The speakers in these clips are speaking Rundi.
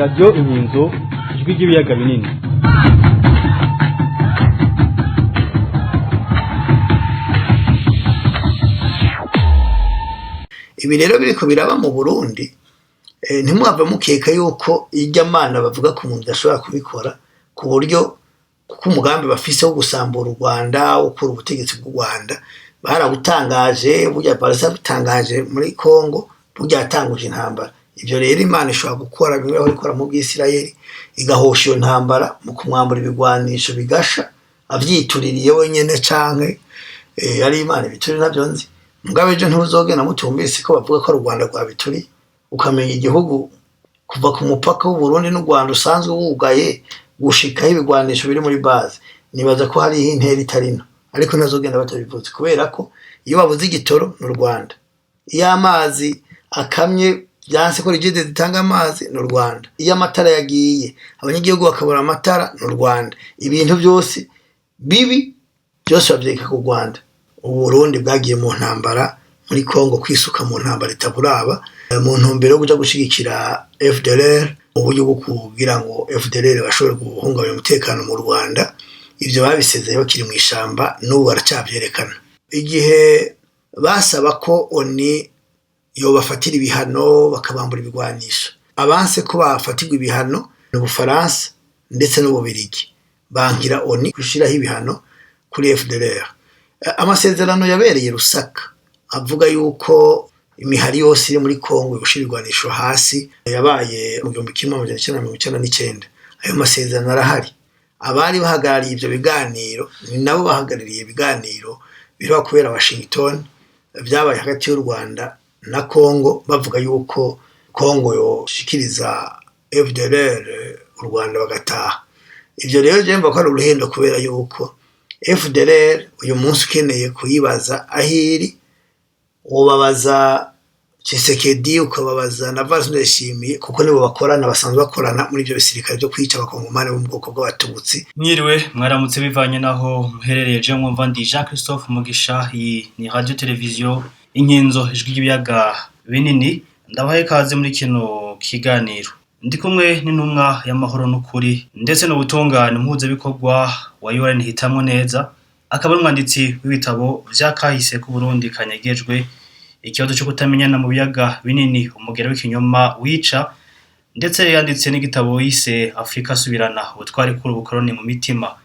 Radio Inkinzo ijwi ry'ibiyaga binini. Ibi rero biriko biraba mu Burundi ntimwava mukeka yuko irya mana bavuga ko umuntu ashobora kubikora ku buryo kuko umugambi bafise wo gusambura u Rwanda ukura ubutegetsi bw'u Rwanda barawutangaje burya barasa bitangaje muri Kongo burya yatanguje intambara. Ivyo rero Imana ishobora gukora bimwe aho ikora mu bw'Isirayeli igahosha iyo ntambara mu kumwambura ibigwanisho bigasha avyituririye wenyene canke ari Imana bituri navyo nzi mugabe ejo ntuzogena mutumvise ko bavuga ko u Rwanda rwabituri ukamenya igihugu kuva ku mupaka w'u Burundi n'u Rwanda usanzwe wugaye gushikaho ibigwanisho biri muri base. Nibaza ko hari intera itarino ariko ntazogenda batabivuze kubera ko iyo bavuze igitoro n'u Rwanda, iyo amazi akamye byanse ko rigide zitanga amazi n'u Rwanda, iyo amatara yagiye abanyagihugu bakabura amatara n'u Rwanda, ibintu byose bibi byose bavyeka ku Rwanda. U Burundi bwagiye mu ntambara muri Kongo kwisuka mu ntambara itaburaba mu ntumbero yo kuja gushigikira FDLR mu buryo bwo kugira ngo FDLR bashobore guhungabanya umutekano mu Rwanda. Ivyo babisezeye bakiri mu ishamba n'ubu baracavyerekana. Igihe basaba ko ONU yobafatira ibihano bakabambura ibigwanisho, abanse ko bafatirwa ibihano n'Ubufaransa ndetse n'Ububirigi bankira ONU gushiraho ibihano kuri FDLR. Amasezerano yabereye Rusaka avuga yuko imihari yose iri muri Kongo gushirirwanisho hasi yabaye mu 1999. Ayo masezerano arahari. Abari bahagarariye ivyo biganiro ni nabo bahagarariye ibiganiro biro kubera Washington byabaye hagati y'u Rwanda na Kongo bavuga yuko Kongo yoshikiriza FDLR u Rwanda bagataha. Ivyo rero jemba ko ari uruhendo kubera yuko FDLR uyu munsi ukeneye kuyibaza ahiri ubabaza Tshisekedi ukababaza na Vice Ndayishimiye kuko nibo bakorana basanzwe bakorana muri ibyo bisirikare byo kwica abakongomani bo mu bwoko bw'abatutsi. Mwiriwe mwaramutse bivanye naho muherereye je mwumva ndi Jean Christophe Mugisha. Iyi ni Radio Television Inkinzo ijwi ry'ibiyaga binini. Ndabaye kaze muri kino kiganiro ndi kumwe n'intumwa y'amahoro n'ukuri ndetse n'ubutungane mpuze bikorwa wa UN hitamwe neza, akaba umwanditsi w'ibitabo vyakahise ku Burundi kanyegejwe ikibazo cyo kutamenyana mu biyaga binini umugero w'ikinyoma wica, ndetse yanditse n'igitabo yise Afrika subirana ubutwari kuri ubukoroni mu mitima.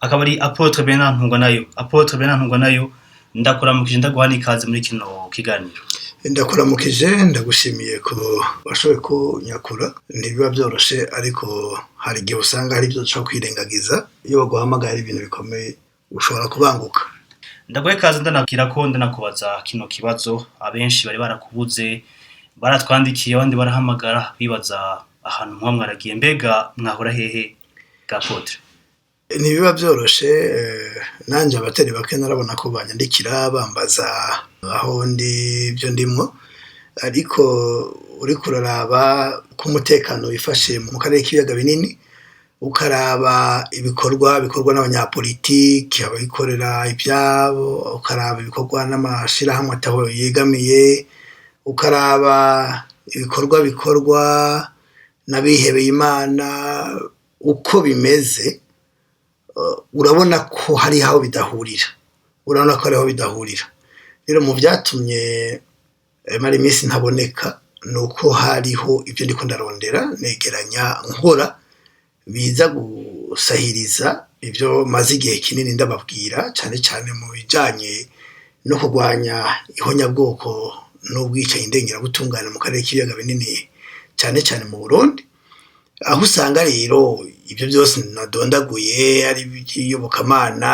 Akaba ari Apotre Bernard Ntungwanayo. Ndakuramukije ndaguhana ikaze muri kino kiganiro. Ndakuramukije ndagushimiye ko washoboye kunyakura. Ntibiba byoroshe ariko hari igihe usanga hari ibyo cyo kwirengagiza iyo baguhamagara ibintu bikomeye ushobora kubanguka. Ndagoye kaze ndanakira ko ndanakubaza kino kibazo. Abenshi bari barakubuze baratwandikiye abandi barahamagara bibaza ahantu mwaragiye, mbega mwahora hehe Apotre? Ntibiba byoroshe nanje abatari bake narabona ko banyandikira bambaza aho ndi ibyo ndimwo, ariko uri kuraraba ko umutekano wifashe mu karere k'ibiyaga binini ukaraba ibikorwa n'abanyapolitiki abayikorera ibyabo, ukaraba ibikorwa n'amashirahamwe ataho yegamiye, ukaraba ibikorwa n'abihebeye Imana uko bimeze, urabona ko hari aho bidahurira. Rero mu byatumye mari iminsi ntaboneka nuko hariho ibyo ndiko ndarondera negeranya nkora biza gusahiriza ibyo maze igihe kinini ndababwira, cyane mu bijanye no kurwanya ihonyabwoko n'ubwicanyi ndengerabutungane mu karere k'ibiyaga binini cyane mu Burundi, aho usanga rero ibyo byose nadondaguye ari iyobokamana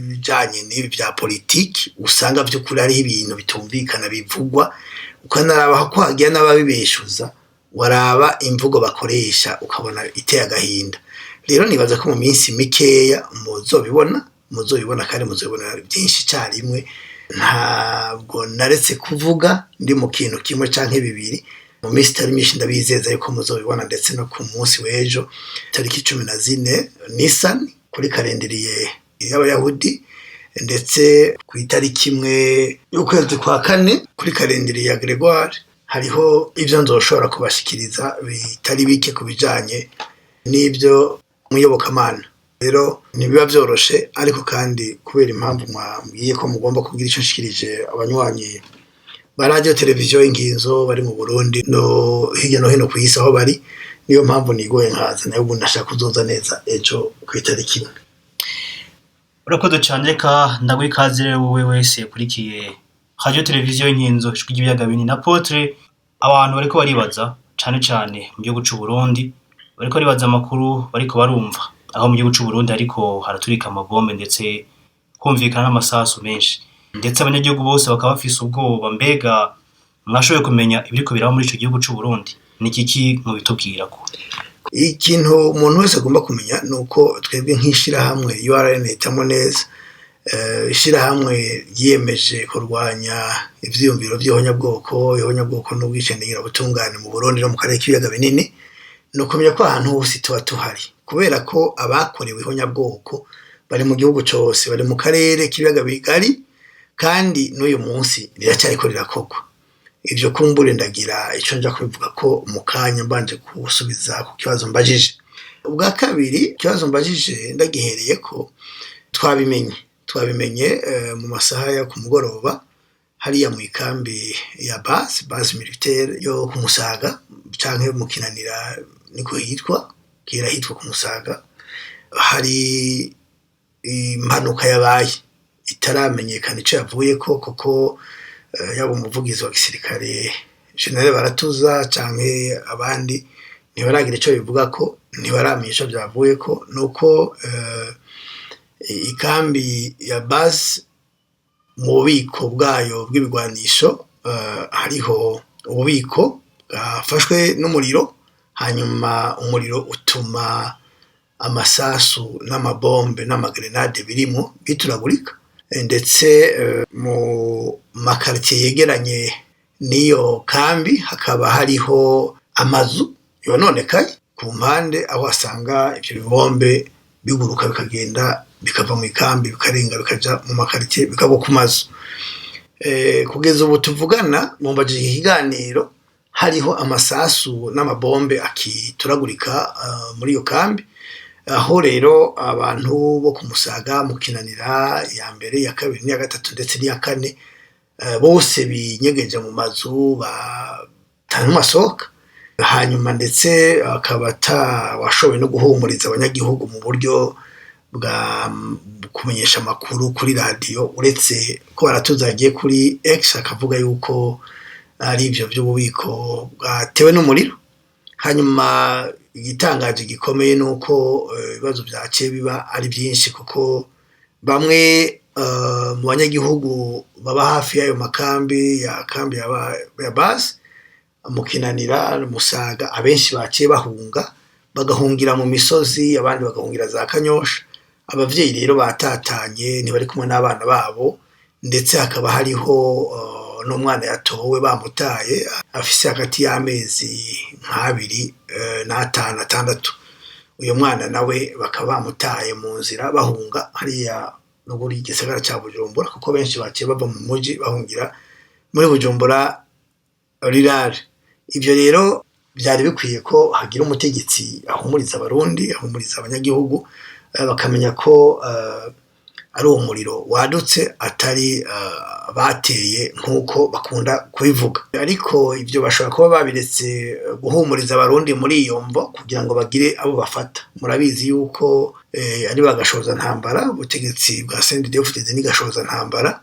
bijanye n'ibi bya politiki usanga by'ukuri ari ibintu bitumvikana bivugwa, ukanaraba ko hagiye n'ababibeshuza waraba imvugo bakoresha ukabona iteye agahinda. Rero nibaza ko mu minsi mikeya muzobibona kandi muzobibona byinshi cyarimwe. Ntabwo naretse kuvuga ndi mu kintu kimwe canke bibiri, mu minsi itari myinshi ndabizeza yuko muzobibona, ndetse no ku munsi w'ejo tariki 14 Nisan kuri kalenderiye y'Abayahudi, ndetse ku itariki 1 y'ukwezi kwa 4 kuri kalenderiye ya Gregoire hariho ivyo nzoshobora kubashikiriza bitari bike ku bijanye n'ibyo muyobokamana. Rero ntibiba vyoroshe, ariko kandi kubera impamvu mwambwiye ko mugomba kugira ico nshikirije abanywanyi ba radio televiziyo Inkinzo bari mu Burundi no hirya no hino kw'isi aho bari, niyo mpamvu nigoye nkaza nayo ubu ndashaka kuzoza neza ejo kw'itariki imwe. Urakoze cane, reka ndaguha ikaze rero wowe wese yakurikiye radio televiziyo Inkinzo ijwi ry'ibiyaga binini. Apotre, abantu bariko baribaza cane cane mu gihugu c'u Burundi, bariko baribaza amakuru bariko barumva aho mu gihugu c'u Burundi ariko haraturika amabombe ndetse humvikana n'amasasu menshi, ndetse abanyagihugu bose bakaba bafise ubwoba. Mbega mwashoboye kumenya ibiriko biraba muri ico gihugu c'u Burundi? Ni kiki mubitubwirako? Ikintu umuntu wese agomba kumenya nuko twebwe nk'ishirahamwe URN Hitamo Neza, ishirahamwe ryiyemeje kurwanya ivyiyumviro vy'ihonyabwoko n'ubwicanyi butungane mu Burundi no mu karere k'ibiyaga binini, no kumenya ko ahantu hose tuba tuhari, kubera ko abakorewe ihonyabwoko bari mu gihugu cose, bari mu karere k'ibiyaga bigari, kandi n'uyu munsi riracyariko rirakorwa. Ivyo kumbure ndagira ico nja kubivuga ko mu kanya mbanje kusubiza ku kibazo mbajije. Ubwa kabiri ikibazo mbajije ndagihereye ko twabimenye mu masaha ya ku mugoroba hariya mu ikambi ya base militaire yo ku Musaga canke mu Kinanira niko hitwa, kera hitwa ku Musaga, hari impanuka yabaye itaramenyekana ico yavuyeko, kuko yaba umuvugizi wa gisirikare General Baratuza canke abandi ntibaragira ico bivuga ko, ntibaramenyesha vyavuyeko. Nuko ikambi ya base mu bubiko bwayo bw'ibigwanisho hariho ububiko bwafashwe n'umuriro, hanyuma umuriro utuma amasasu n'amabombe n'amagrenade birimo bituragurika, ndetse mu makaritiye yegeranye n'iyo kambi hakaba hariho amazu yononekaye ku mpande, aho asanga ivyo bibombe biguruka bikagenda bikava mu ikambi bikarenga bikaja mu makaritiye bikagwa ku mazu. Kugeza ubu tuvugana mumbajije ikiganiro hariho amasasu n'amabombe akituragurika muri iyo kambi, aho rero abantu bo ku Musaga, mu Kinanira ya mbere, ya kabiri n'iya gatatu ndetse n'iya kane bose binyegeje mu mazu batanasohoka. Hanyuma ndetse akaba washoboye no guhumuriza abanyagihugu mu buryo bwa kumenyesha amakuru kuri radio, uretse ko baratuzagiye kuri X akavuga yuko ari ivyo vy'ububiko bwatewe n'umuriro. Hanyuma igitangaje gikomeye nuko ibibazo vyaciye biba ari byinshi, kuko bamwe mu banyagihugu baba hafi y'ayo makambi ya base mu Kinanira, Musaga, abenshi baciye bahunga bagahungira mu misozi, abandi bagahungira za Kanyosha. Abavyeyi rero batatanye, ntibari kumwe n'abana babo, ndetse hakaba hariho n'umwana yatowe bamutaye afise hagati y'amezi nk'abiri n'atanu atandatu. Uyo mwana nawe bakaba bamutaye mu nzira bahunga hariya no muri gisagara ca Bujumbura, kuko benshi baciye bava mu muji bahungira muri Bujumbura rirare. Ivyo rero byari bikwiye ko hagira umutegetsi ahumuriza abarundi, ahumuriza abanyagihugu, bakamenya ko ari uwo muriro wadutse atari bateye nk'uko bakunda kubivuga. Ariko ivyo bashobora kuba babiretse guhumuriza abarundi muri iyo mvo kugira ngo bagire abo bafata. Murabizi yuko ari bagashoza ntambara, ubutegetsi bwa CNDD-FDD ni gashoza ntambara.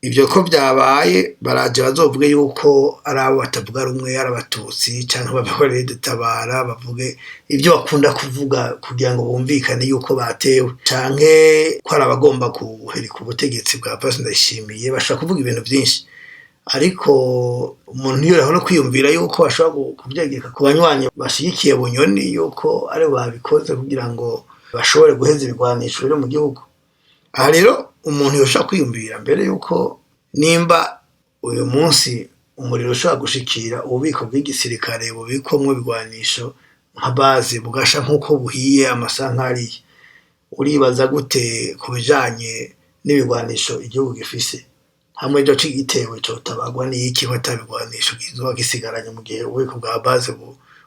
Ivyo ko byabaye baraje bazovuge yuko ari abo batavuga rumwe, ari abatutsi canke babakoreye dutabara, bavuge ivyo bakunda kuvuga kugira ngo bumvikane yuko batewe, canke ko ari abagomba guherika ubutegetsi bwa Patrice Ndayishimiye. Bashaka kuvuga ibintu vyinshi, ariko umuntu yoraho no kwiyumvira yuko bashobora kuvyegeka ku banywanyi bashigikiye Bunyoni yuko ari babikoze kugira ngo bashobore guheza ibigwanisho biri mu gihugu. Aha rero umuntu yoshaka kwiyumvira mbere yuko nimba uyu munsi umuriro ushobora gushikira ububiko bw'igisirikare bubikomwe ibigwanisho nka base bugasha nk'uko buhiye amasankari, uribaza gute ku bijanye n'ibigwanisho igihugu gifise? hamwe ico cigitewe cotabagwa n'iki batabigwanisha kizoba gisigaranye mu gihe ububiko bwa base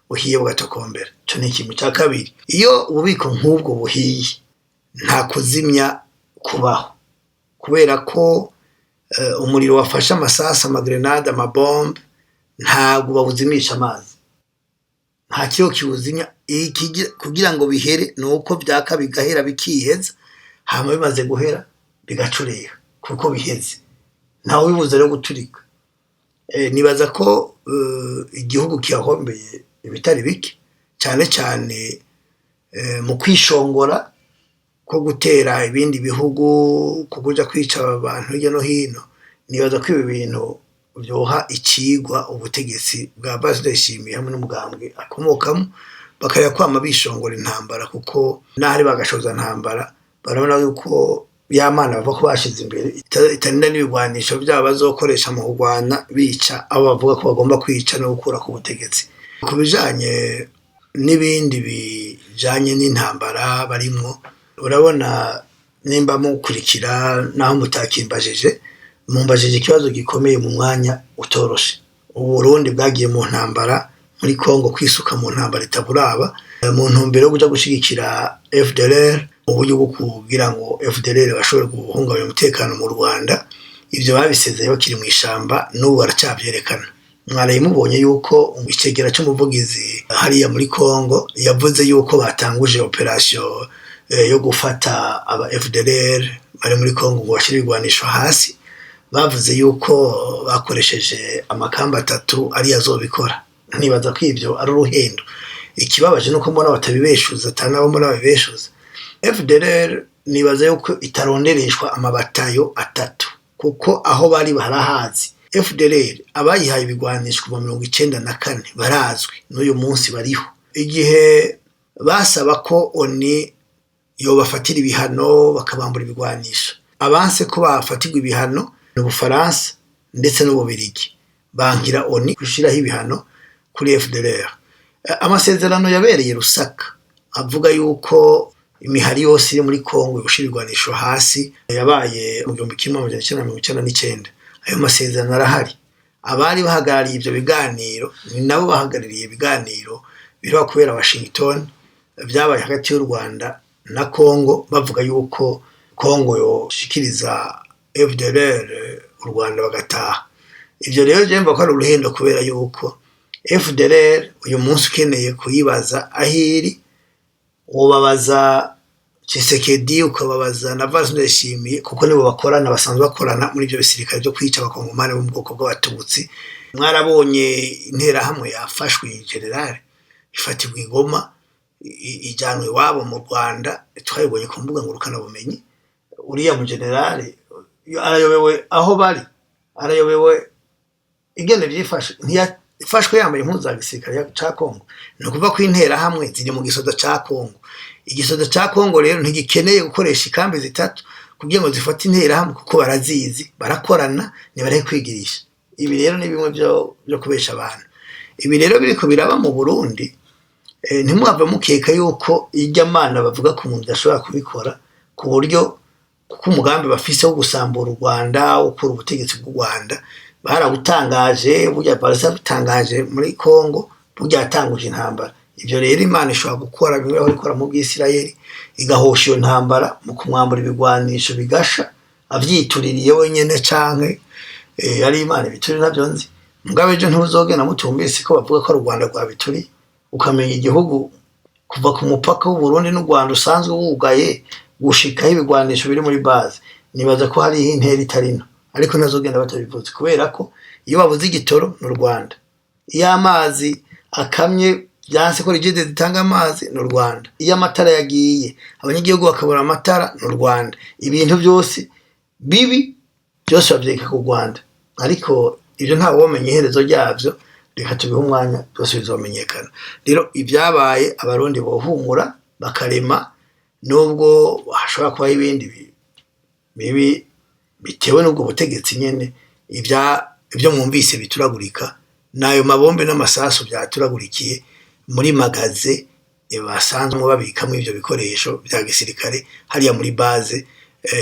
buhiye bugatokombera. Ico ni ikintu ca kabiri. Iyo ububiko nk'ubwo buhiye nta kuzimya kubaho, kubera ko umuriro wafashe amasasa, amagrenade, amabombe ntabwo bawuzimisha amazi, nta kiyo kiwuzimya. Kugira ngo bihere nuko byaka bigahera bikiheza, hama bimaze guhera bigacureha kuko biheze, ntawe bibuza rero guturika. Nibaza ko igihugu kiyahombeye ibitari bike, cyane cyane mu kwishongora ko gutera ibindi bihugu, kuja kwica abantu hirya no hino. Nibaza ko ibi bintu byoha ikigwa ubutegetsi bwa Base Ndayishimiye hamwe n'umugambwe akomokamo, bakaya kwama bishongora intambara, kuko nahari bagashoza ntambara barabona yuko yamana bava ko bashize imbere itarinda n'ibigwanisho byabo bazokoresha mu kurwana bica abo bavuga ko bagomba kwica no gukura ku butegetsi. Ku bijanye n'ibindi bijanye n'intambara barimwo, urabona nimba mukurikira naho mutakimbajije, mumbajije ikibazo gikomeye mu mwanya utoroshe. Uburundi bwagiye mu ntambara muri Kongo, kwisuka mu ntambara itaburaba mu ntumbero yo kuja gushigikira FDLR, uburyo bwo kugira ngo FDLR bashobore guhungabanya umutekano mu Rwanda. Ivyo babisezeye bakiri mu ishamba, n'ubu baracavyerekana. Mwaraye mubonye yuko icegera c'umuvugizi hariya muri Kongo yavuze yuko batanguje operation yo gufata aba FDLR bari muri Kongo ngo bashire ibigwanisho hasi. Bavuze yuko bakoresheje amakamba 3 ari azobikora. Nibaza ko ivyo ari uruhendo. Ikibabaje nuko mbona batabibeshuza, atanabo mbona babibeshuza. FDLR nibaza yuko itarondereshwa amabatayo 3, kuko aho bari barahazi. FDLR abayihaye ibigwanisho kuva 1994 barazwi, n'uyu munsi bariho. Igihe basaba ko oni yo bafatira ibihano bakabambura ibigwanisho, abanse ko bafatirwa ibihano n'Ubufaransa ndetse n'Ububirigi, bankira oni gushiraho ibihano kuri FDLR. Amasezerano yabereye Rusaka avuga yuko imihari yose iri muri Kongo gushirirwanisho hasi yabaye mu 1999. Ayo masezerano arahari. Abari bahagarariye ivyo biganiro ni nabo bahagarariye ibiganiro biriho kubera Washington, byabaye hagati y'u Rwanda na Kongo, bavuga yuko Kongo yoshikiriza FDLR u Rwanda bagataha. Ivyo rero je mva ko ari uruhendo, kubera yuko FDLR uyu munsi ukeneye kuyibaza ahiri, ubabaza Tshisekedi, ukababaza na Base Ndayishimiye, kuko nibo bakorana, basanzwe bakorana muri ibyo bisirikare byo kwica abakongomani bo mu bwoko bw'abatutsi. Mwarabonye intera hamwe yafashwe general ifatirwa Igoma, ijyanwe iwabo mu Rwanda, twabibonye ku mbuga ngurukana bumenyi. Uriya mu general arayobewe aho bari, arayobewe igene byifashe. Ntiyafashwe yambaye impuzu za gisirikare ca Kongo. No kuva ko intera hamwe ziri mu gisoda ca Kongo. Igisoda ca Kongo rero ntigikeneye gukoresha ikambi 3 kugira ngo zifate intera hamwe, kuko barazizi, barakorana, ni bari kwigirisha. Ibi rero ni bimwe byo kubesha abantu. Ibi rero biriko biraba mu Burundi, ntimwava mukeka yuko ijya mana bavuga ko umuntu ashobora kubikora, ku buryo kuko umugambi bafise wo gusambura u Rwanda, ukura ubutegetsi bw'u Rwanda. Barawutangaje, burya barasa bitangaje muri Kongo, burya atanguje intambara. Ivyo rero Imana ishobora gukora bimwe aho ikora mu bw'Isirayeli, igahosha iyo ntambara mu kumwambura ibigwanisho bigasha, avyituririye wenyene canke ari Imana bituri navyo nzi. Mugabe je ntuzogena mutumbise ko bavuga ko u Rwanda rwabituri, ukamenya igihugu kuva ku mupaka w'u Burundi n'u Rwanda usanzwe wugaye gushikaho ibigwanisho biri muri base. Nibaza ko hari intera itarino, ariko nazogenda batabivuze, kubera ko iyo babuze igitoro n'u Rwanda, iyo amazi akamye byanse ko rigide zitanga amazi n'u Rwanda, iyo amatara yagiye abanyagihugu bakabura amatara n'u Rwanda, ibintu byose bibi byose bavyeka ku Rwanda. Ariko ivyo nta womenye iherezo ryavyo, reka tubihe umwanya byose bizomenyekana. Rero ibyabaye abarundi bohumura bakarema, nubwo hashobora kuba ibindi bibi bitewe n'ubwo butegetsi nyene. Ibyo mwumvise bituragurika, nayo mabombe n'amasasu byaturagurikiye muri magaze basanzwe babikamo ivyo bikoresho bya gisirikare hariya muri base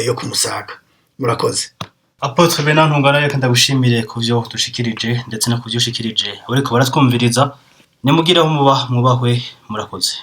yo ku Musaga. Murakoze. Apotre Bernard Ntungara reka ndagushimire kuvyo dushikirije ndetse no kuvyushikirije bariko baratwumviriza nimugiraho mubahwe murakoze.